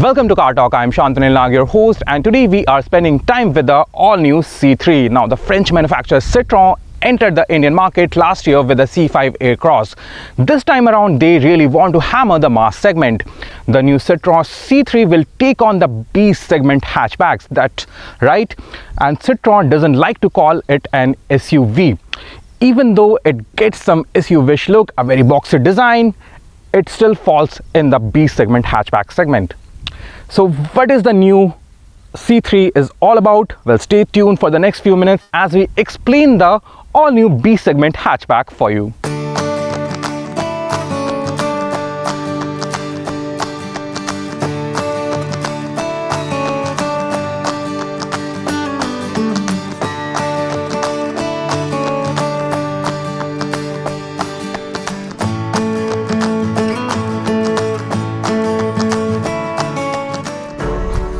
Welcome to Car Talk. I'm Shantanu Nag, your host, and today we are spending time with the all-new C3. Now, the French manufacturer Citroen entered the Indian market last year with the C5 Aircross. This time around, they really want to hammer the mass segment. The new Citroen C3 will take on the B segment hatchbacks. That's right, and Citroen doesn't like to call it an SUV. Even though it gets some SUV-ish look, a very boxy design, it still falls in the B segment hatchback segment. So what is the new C3 is all about? Well, stay tuned for the next few minutes as we explain the all new B segment hatchback for you.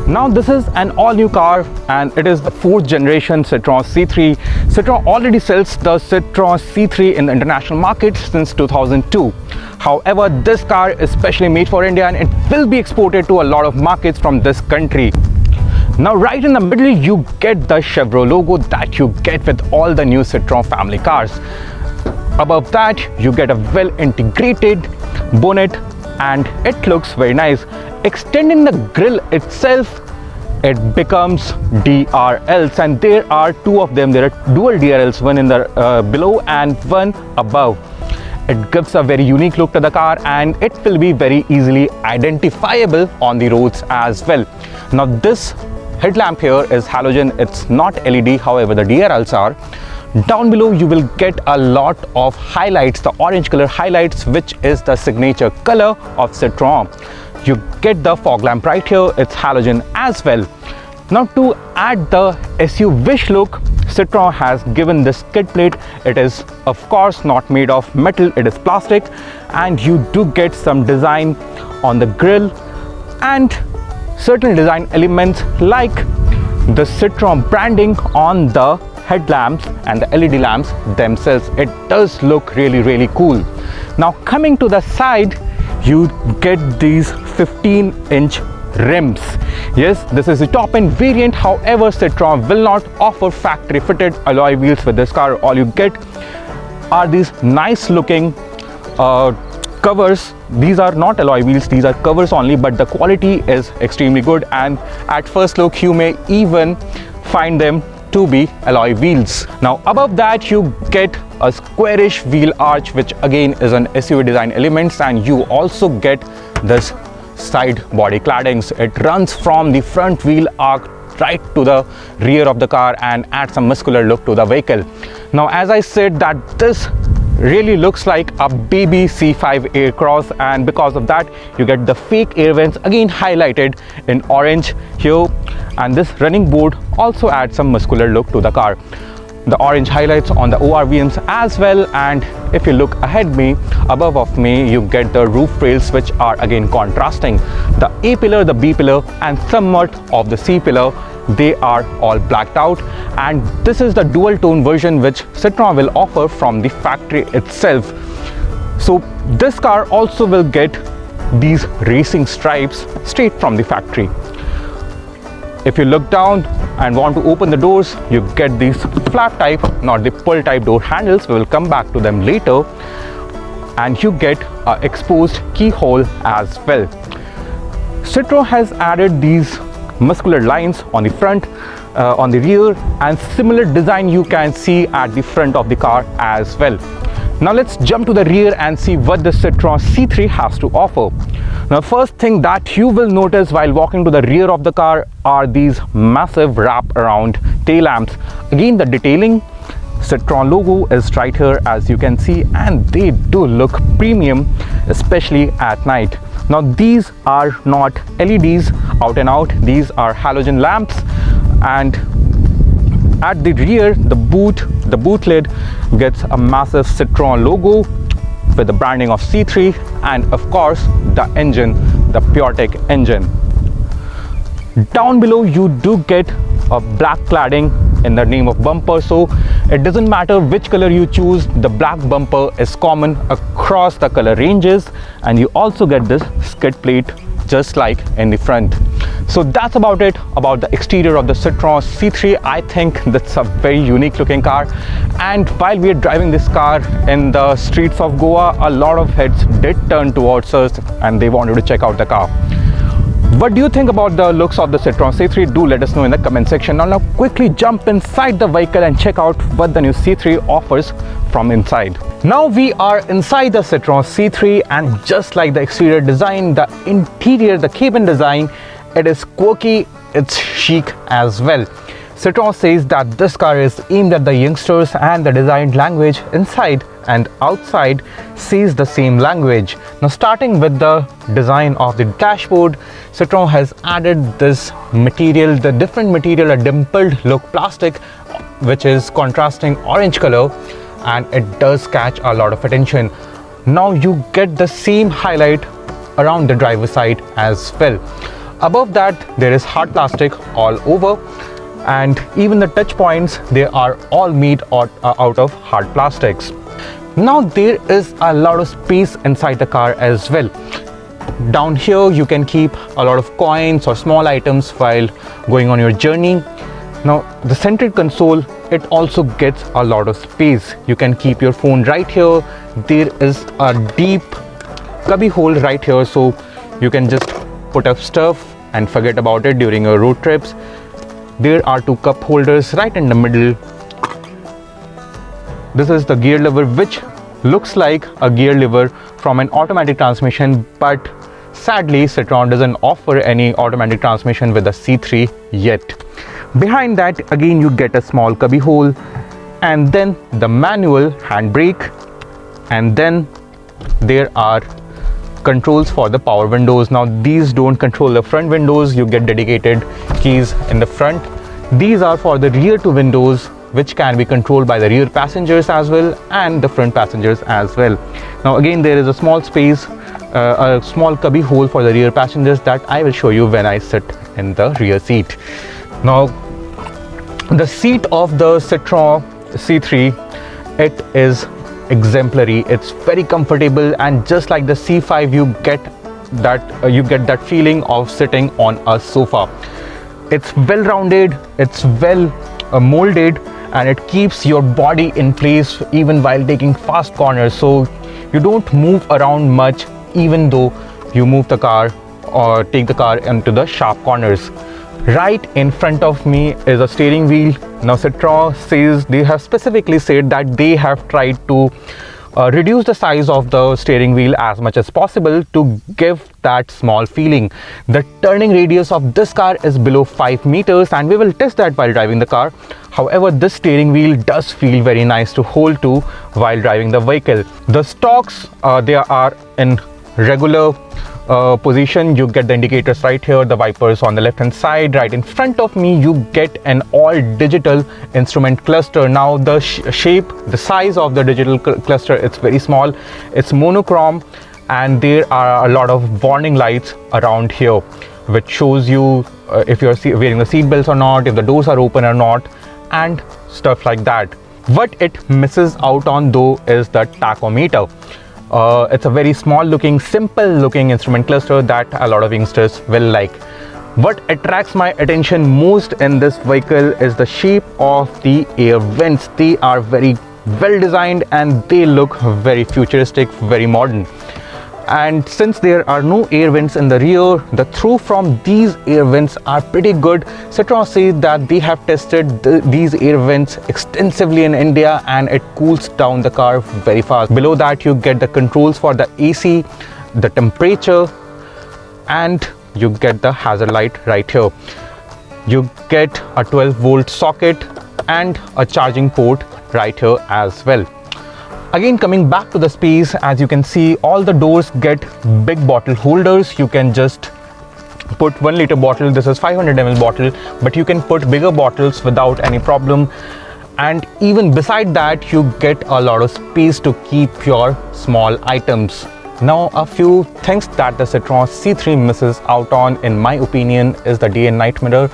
Now this is an all-new car and it is the 4th generation Citroen C3. Citroen already sells the Citroen C3 in the international market since 2002. However, this car is specially made for India and it will be exported to a lot of markets from this country. Now right in the middle you get the Chevrolet logo that you get with all the new Citroen family cars. Above that you get a well integrated bonnet and it looks very nice. Extending the grille itself, it becomes DRLs, and there are two of them. There are dual DRLs, one in the below and one above. It gives a very unique look to the car and it will be very easily identifiable on the roads as well. Now this headlamp here is halogen, it's not LED, however the DRLs are. Down below you will get a lot of highlights, the orange color highlights, which is the signature color of Citroen. You get the fog lamp right here, it's halogen as well. Now to add the SUV-ish look, Citroen has given this skid plate. It is of course not made of metal, it is plastic, and you do get some design on the grille and certain design elements like the Citroen branding on the headlamps and the LED lamps themselves. It does look really cool. Now coming to the side, you get these 15-inch rims. Yes, this is the top end variant. However, Citroen will not offer factory fitted alloy wheels with this car. All you get are these nice looking covers. These are not alloy wheels, these are covers only, but the quality is extremely good, and at first look you may even find them to be alloy wheels. Now above that you get a squarish wheel arch, which again is an SUV design elements, and you also get this side body claddings. It runs from the front wheel arc right to the rear of the car and adds some muscular look to the vehicle. Now as I said that this really looks like a baby C5 Aircross, and because of that you get the fake air vents again highlighted in orange here, and this running board also adds some muscular look to the car. The orange highlights on the ORVMs as well, and if you look ahead me, above of me, you get the roof rails, which are again contrasting. The A pillar, the B pillar and somewhat of the C pillar, they are all blacked out, and this is the dual tone version which Citroen will offer from the factory itself. So this car also will get these racing stripes straight from the factory. If you look down and want to open the doors, you get these flap type, not the pull type door handles. We will come back to them later. And you get an exposed keyhole as well. Citroen has added these muscular lines on the front, on the rear, and similar design you can see at the front of the car as well. Now let's jump to the rear and see what the Citroen C3 has to offer. Now first thing that you will notice while walking to the rear of the car are these massive wrap around tail lamps. Again, the detailing, Citroen logo is right here as you can see, and they do look premium, especially at night. Now these are not LEDs out and out, these are halogen lamps, and at the rear the boot lid gets a massive Citroen logo with the branding of C3, and of course the engine, the PureTech engine. Down below you do get a black cladding in the name of bumper, so it doesn't matter which color you choose, the black bumper is common across the color ranges. And you also get this skid plate just like in the front. So that's about it about the exterior of the Citroen C3. I think that's a very unique looking car, and while we are driving this car in the streets of Goa, a lot of heads did turn towards us and they wanted to check out the car. What do you think about the looks of the Citroen C3? Do let us know in the comment section. Now quickly jump inside the vehicle and check out what the new C3 offers from inside. Now we are inside the Citroen C3, and just like the exterior design, the interior, the cabin design, it is quirky, it's chic as well. Citroen says that this car is aimed at the youngsters, and the design language inside and outside says the same language. Now starting with the design of the dashboard, Citroen has added this material, the different material, a dimpled look plastic which is contrasting orange color, and it does catch a lot of attention. Now you get the same highlight around the driver's side as well. Above that there is hard plastic all over, and even the touch points, they are all made out of hard plastics. Now there is a lot of space inside the car as well. Down here you can keep a lot of coins or small items while going on your journey. Now the centered console, it also gets a lot of space. You can keep your phone right here. There is a deep cubby hole right here, so you can just put up stuff and forget about it during your road trips. There are two cup holders right in the middle. This is the gear lever, which looks like a gear lever from an automatic transmission, but sadly Citroen doesn't offer any automatic transmission with the C3 yet. Behind that again you get a small cubby hole, and then the manual handbrake, and then there are controls for the power windows. Now these don't control the front windows, you get dedicated keys in the front. These are for the rear two windows, which can be controlled by the rear passengers as well and the front passengers as well. Now again there is a small space, a small cubby hole for the rear passengers that I will show you when I sit in the rear seat. Now the seat of the Citroen C3, it is exemplary. It's very comfortable, and just like the C5 you get that feeling of sitting on a sofa. It's well rounded, it's well molded, and it keeps your body in place even while taking fast corners, so you don't move around much even though you move the car or take the car into the sharp corners. Right in front of me is a steering wheel. Now Citroen says, they have specifically said that they have tried to reduce the size of the steering wheel as much as possible to give that small feeling. The turning radius of this car is below 5 meters, and we will test that while driving the car. However, this steering wheel does feel very nice to hold to while driving the vehicle. The stalks, they are in regular position. You get the indicators right here, the wipers on the left hand side. Right in front of me you get an all digital instrument cluster. Now the shape, the size of the digital cluster, it's very small, it's monochrome, and there are a lot of warning lights around here which shows you if you're wearing the seat belts or not, if the doors are open or not, and stuff like that. What it misses out on though is the tachometer. It's a very small looking, simple looking instrument cluster that a lot of youngsters will like. What attracts my attention most in this vehicle is the shape of the air vents. They are very well designed and they look very futuristic, very modern. And since there are no air vents in the rear, the through from these air vents are pretty good. Citroen says that they have tested these air vents extensively in India and it cools down the car very fast. Below that you get the controls for the AC, the temperature, and you get the hazard light right here. You get a 12-volt socket and a charging port right here as well. Again, coming back to the space, as you can see, all the doors get big bottle holders. You can just put 1 liter bottle, this is 500 ml bottle, but you can put bigger bottles without any problem. And even beside that, you get a lot of space to keep your small items. Now, a few things that the Citroen C3 misses out on, in my opinion, is the day and night mirror.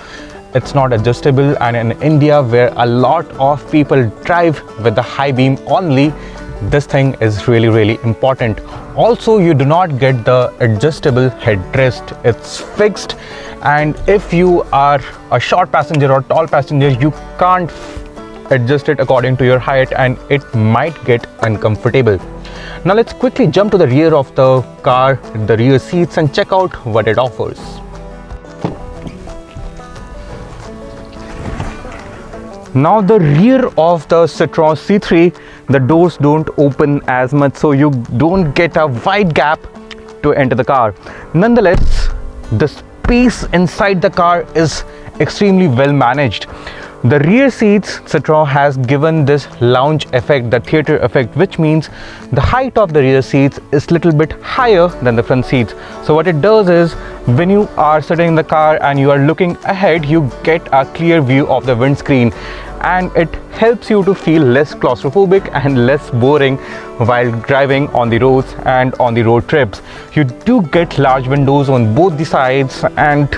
It's not adjustable, and in India, where a lot of people drive with the high beam only, this thing is really important. Also, you do not get the adjustable headrest. It's fixed, and if you are a short passenger or tall passenger, you can't adjust it according to your height and it might get uncomfortable. Now let's quickly jump to the rear of the car, the rear seats, and check out what it offers. Now the rear of the Citroen C3, the doors don't open as much, so you don't get a wide gap to enter the car. Nonetheless, the space inside the car is extremely well managed. The rear seats, Citroen has given this lounge effect, the theater effect, which means the height of the rear seats is little bit higher than the front seats. So what it does is, when you are sitting in the car and you are looking ahead, you get a clear view of the windscreen, and it helps you to feel less claustrophobic and less boring while driving on the roads and on the road trips. You do get large windows on both the sides, and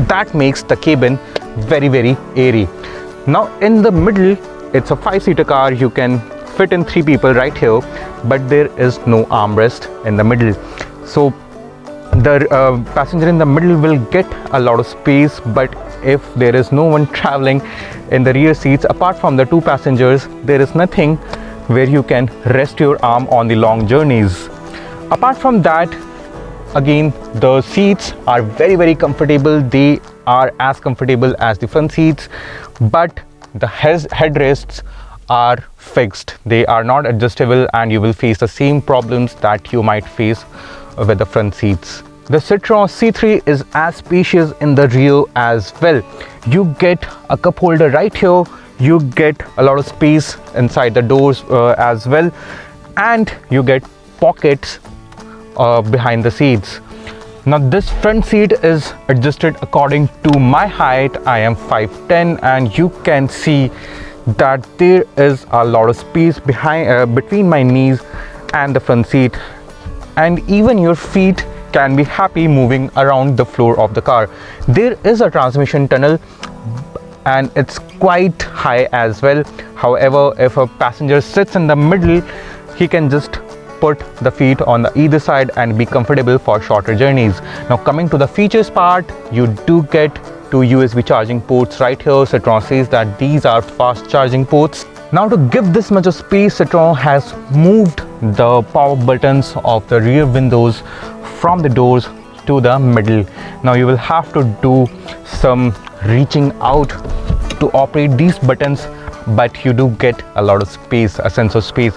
that makes the cabin very airy. Now in the middle, it's a 5-seater car. You can fit in 3 people right here, but there is no armrest in the middle, so the passenger in the middle will get a lot of space. But if there is no one traveling in the rear seats apart from the 2 passengers, there is nothing where you can rest your arm on the long journeys. Apart from that, again, the seats are very comfortable. They are as comfortable as the front seats, but the headrests are fixed. They are not adjustable, and you will face the same problems that you might face with the front seats. The Citroen C3 is as spacious in the rear as well. You get a cup holder right here, you get a lot of space inside the doors as well, and you get pockets behind the seats. Now this front seat is adjusted according to my height. I am 5'10", and you can see that there is a lot of space between my knees and the front seat, and even your feet can be happy moving around the floor of the car. There is a transmission tunnel, and it's quite high as well. However, if a passenger sits in the middle, he can just put the feet on the either side and be comfortable for shorter journeys. Now coming to the features part, you do get 2 USB charging ports right here. Citroen says that these are fast charging ports. Now to give this much of space, Citroen has moved the power buttons of the rear windows from the doors to the middle. Now you will have to do some reaching out to operate these buttons, but you do get a lot of space, a sense of space.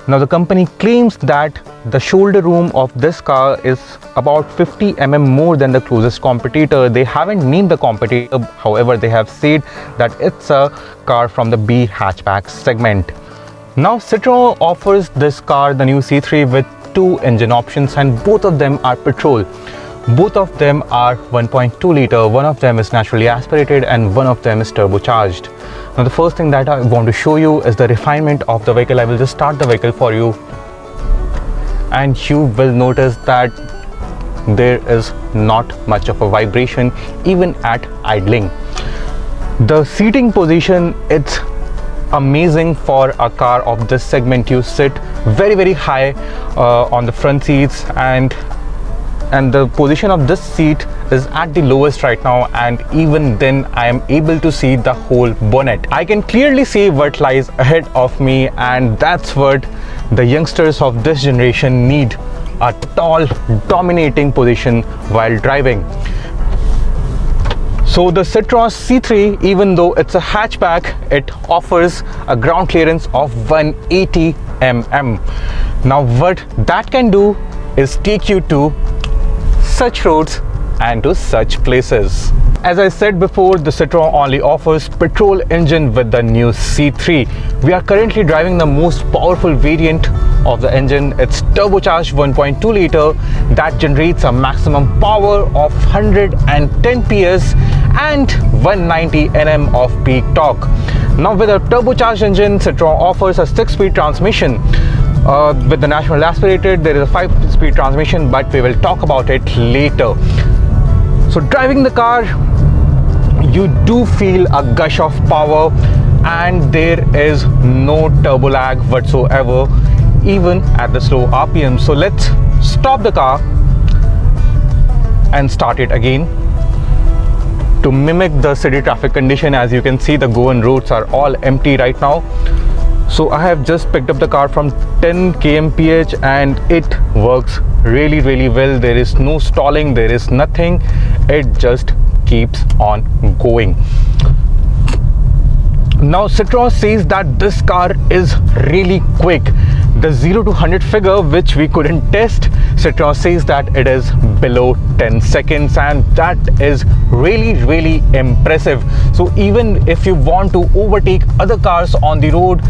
Now the company claims that the shoulder room of this car is about 50 mm more than the closest competitor. They haven't named the competitor, however they have said that it's a car from the B hatchback segment. Now Citroen offers this car, the new C3, with 2 engine options, and both of them are petrol. Both of them are 1.2 litre, one of them is naturally aspirated and one of them is turbocharged. Now the first thing that I want to show you is the refinement of the vehicle. I will just start the vehicle for you, and you will notice that there is not much of a vibration even at idling. The seating position, it's amazing for a car of this segment. You sit very high on the front seats, and the position of this seat is at the lowest right now, and even then I am able to see the whole bonnet. I can clearly see what lies ahead of me, and that's what the youngsters of this generation need: a tall, dominating position while driving. So the Citroen C3, even though it's a hatchback, it offers a ground clearance of 180 mm. Now what that can do is take you to such roads and to such places. As I said before, the Citroen only offers petrol engine with the new C3. We are currently driving the most powerful variant of the engine. It's turbocharged 1.2 litre that generates a maximum power of 110 PS and 190 Nm of peak torque. Now with a turbocharged engine, Citroen offers a 6-speed transmission. With the natural aspirated, there is a 5-speed transmission, but we will talk about it later. So driving the car, you do feel a gush of power, and there is no turbo lag whatsoever. even at the slow RPM. So let's stop the car and start it again to mimic the city traffic condition. As you can see, the Goan roads are all empty right now. So I have just picked up the car from 10 kmph and it works really well. There is no stalling, there is nothing, it just keeps on going. Now Citroen says that this car is really quick. The 0 to 100 figure, which we couldn't test, Citroen says that it is below 10 seconds, and that is really impressive. So even if you want to overtake other cars on the road,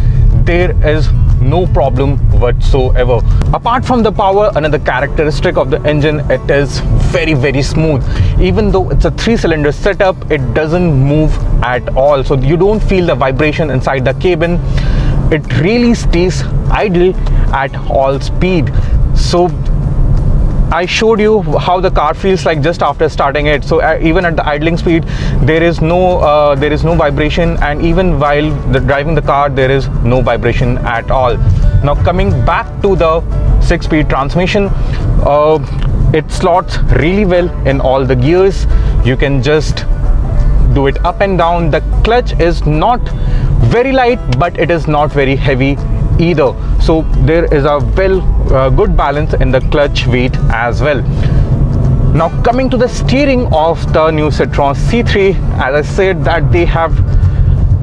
there is no problem whatsoever. Apart from the power, another characteristic of the engine, it is very smooth. Even though it's a 3-cylinder setup, it doesn't move at all. So you don't feel the vibration inside the cabin. It really stays idle at all speed. So I showed you how the car feels like just after starting it. So even at the idling speed, there is no vibration, and even while driving the car, there is no vibration at all. Now coming back to the 6-speed transmission, it slots really well in all the gears. You can just do it up and down. The clutch is not very light, but it is not very heavy either. So there is a good balance in the clutch weight as well. Now coming to the steering of the new Citroen C3, as I said that they have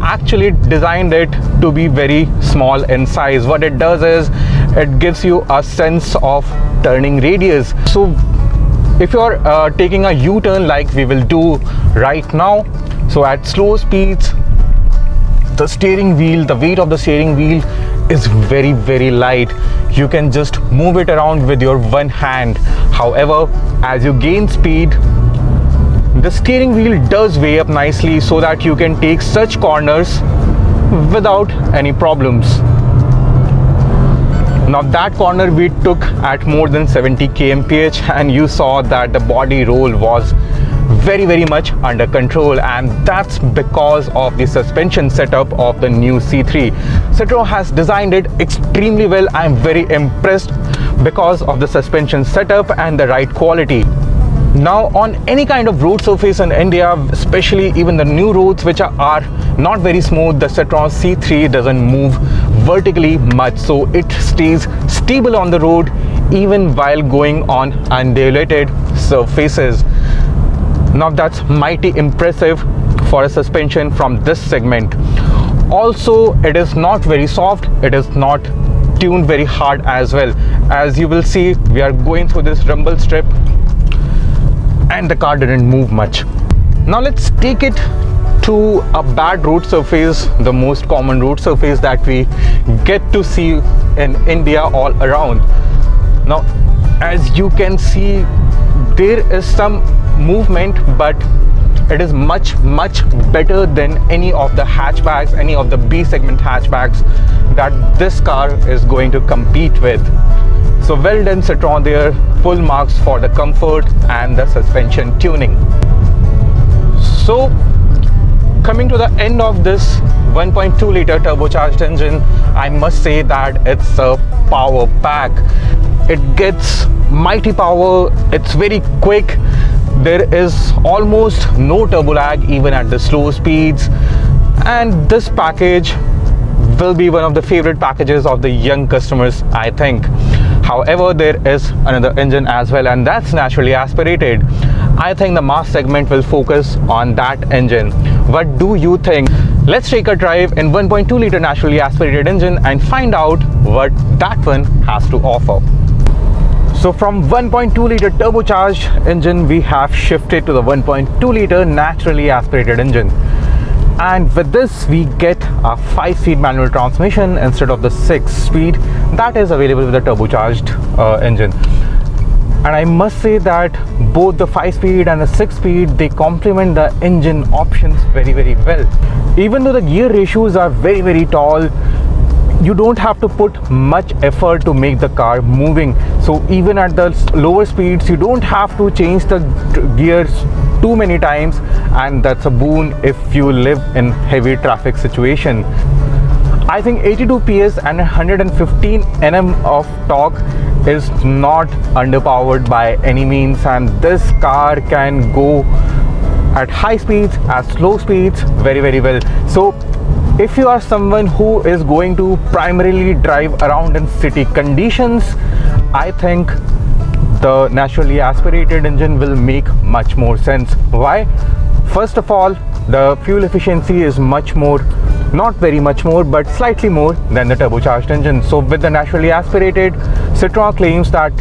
actually designed it to be very small in size. What it does is it gives you a sense of turning radius. So if you're taking a U-turn like we will do right now, so at slow speeds, the steering wheel, the weight of the steering wheel is very light. You can just move it around with your one hand. However, as you gain speed, the steering wheel does weigh up nicely so that you can take such corners without any problems. Now that corner we took at more than 70 kmph, and you saw that the body roll was very much under control, and that's because of the suspension setup of the new C3. Citroen has designed it extremely well. I'm very impressed because of the suspension setup and the ride quality. Now on any kind of road surface in India, especially even the new roads which are not very smooth, the Citroen C3 doesn't move vertically much, so it stays stable on the road even while going on undulated surfaces. Now that's mighty impressive for a suspension from this segment. Also, it is not very soft, it is not tuned very hard as well. As you will see, we are going through this rumble strip and the car didn't move much. Now let's take it to a bad road surface, the most common road surface that we get to see in India all around. Now as you can see, there is some movement, but it is much better than any of the hatchbacks, any of the B segment hatchbacks that this car is going to compete with. So well done Citroen there, full marks for the comfort and the suspension tuning. So coming to the end of this 1.2 liter turbocharged engine, I must say that it's a power pack. It gets mighty power, it's very quick, there is almost no turbo lag even at the slow speeds, and this package will be one of the favorite packages of the young customers, I think. However, there is another engine as well, and that's naturally aspirated. I think the mass segment will focus on that engine. What do you think? Let's take a drive in 1.2 liter naturally aspirated engine and find out what that one has to offer. So from 1.2 liter turbocharged engine, we have shifted to the 1.2 liter naturally aspirated engine. And with this, we get a 5-speed manual transmission instead of the 6-speed that is available with the turbocharged engine. And I must say that both the 5-speed and the 6-speed, they complement the engine options very well. Even though the gear ratios are very tall, you don't have to put much effort to make the car moving. So even at the lower speeds, you don't have to change the gears too many times, and that's a boon if you live in heavy traffic situation. I think 82 PS and 115 Nm of torque is not underpowered by any means, and this car can go at high speeds, at slow speeds very well. So if you are someone who is going to primarily drive around in city conditions, I think the naturally aspirated engine will make much more sense. Why? First of all, the fuel efficiency is much more, not very much more, but slightly more than the turbocharged engine. So with the naturally aspirated, Citroen claims that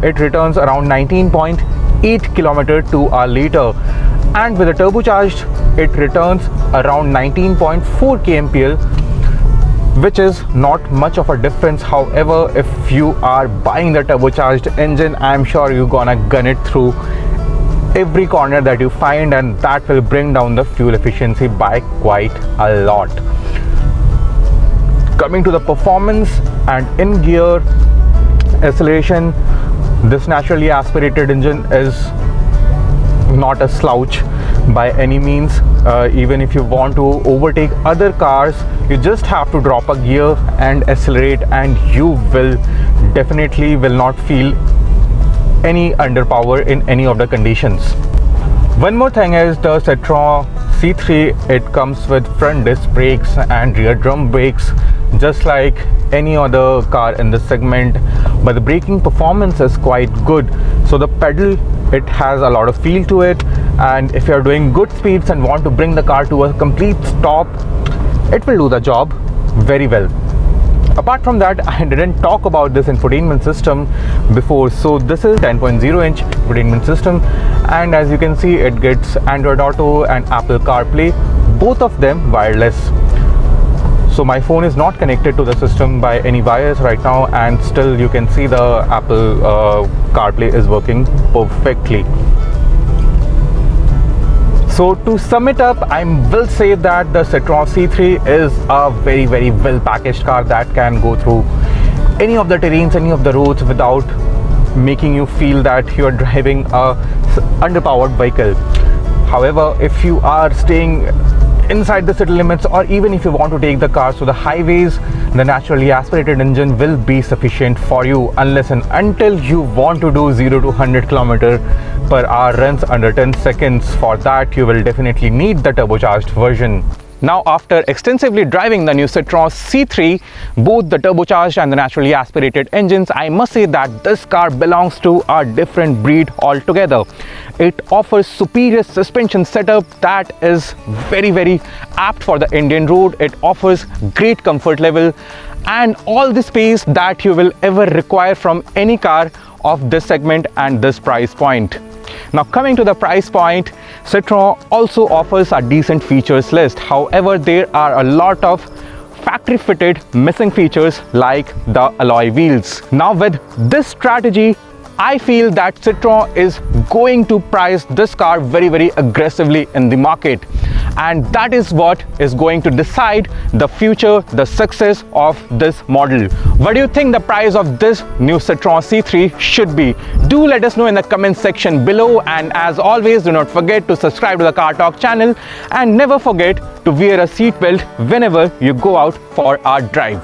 it returns around 19.8 km to a litre, and with the turbocharged it returns around 19.4 kmpl, which is not much of a difference. However, if you are buying the turbocharged engine, I'm sure you're gonna gun it through every corner that you find, and that will bring down the fuel efficiency by quite a lot. Coming to the performance and in gear acceleration, this naturally aspirated engine is not a slouch by any means. Even if you want to overtake other cars, you just have to drop a gear and accelerate, and you will definitely will not feel any underpower in any of the conditions. One more thing is the Citroen C3, it comes with front disc brakes and rear drum brakes just like any other car in this segment, but the braking performance is quite good. So the pedal, it has a lot of feel to it, and if you're doing good speeds and want to bring the car to a complete stop, it will do the job very well. Apart from that, I didn't talk about this infotainment system before. So this is 10.0 inch infotainment system, and as you can see, it gets Android Auto and Apple CarPlay, both of them wireless. So my phone is not connected to the system by any wires right now, and still you can see the Apple CarPlay is working perfectly. So to sum it up, I will say that the Citroen C3 is a very well packaged car that can go through any of the terrains, any of the roads without making you feel that you are driving a underpowered vehicle. However, if you are staying inside the city limits, or even if you want to take the cars to the highways, the naturally aspirated engine will be sufficient for you, unless and until you want to do 0 to 100 km/h runs under 10 seconds. For that, you will definitely need the turbocharged version. Now, after extensively driving the new Citroen C3, both the turbocharged and the naturally aspirated engines, I must say that this car belongs to a different breed altogether. It offers superior suspension setup that is very apt for the Indian road. It offers great comfort level and all the space that you will ever require from any car of this segment and this price point. Now, coming to the price point, Citroen also offers a decent features list. However, there are a lot of factory fitted missing features like the alloy wheels. Now, with this strategy, I feel that Citroen is going to price this car very aggressively in the market, and that is what is going to decide the future, the success of this model. What do you think the price of this new Citroen C3 should be? Do let us know in the comment section below, and as always, do not forget to subscribe to the Car Talk channel and never forget to wear a seatbelt whenever you go out for a drive.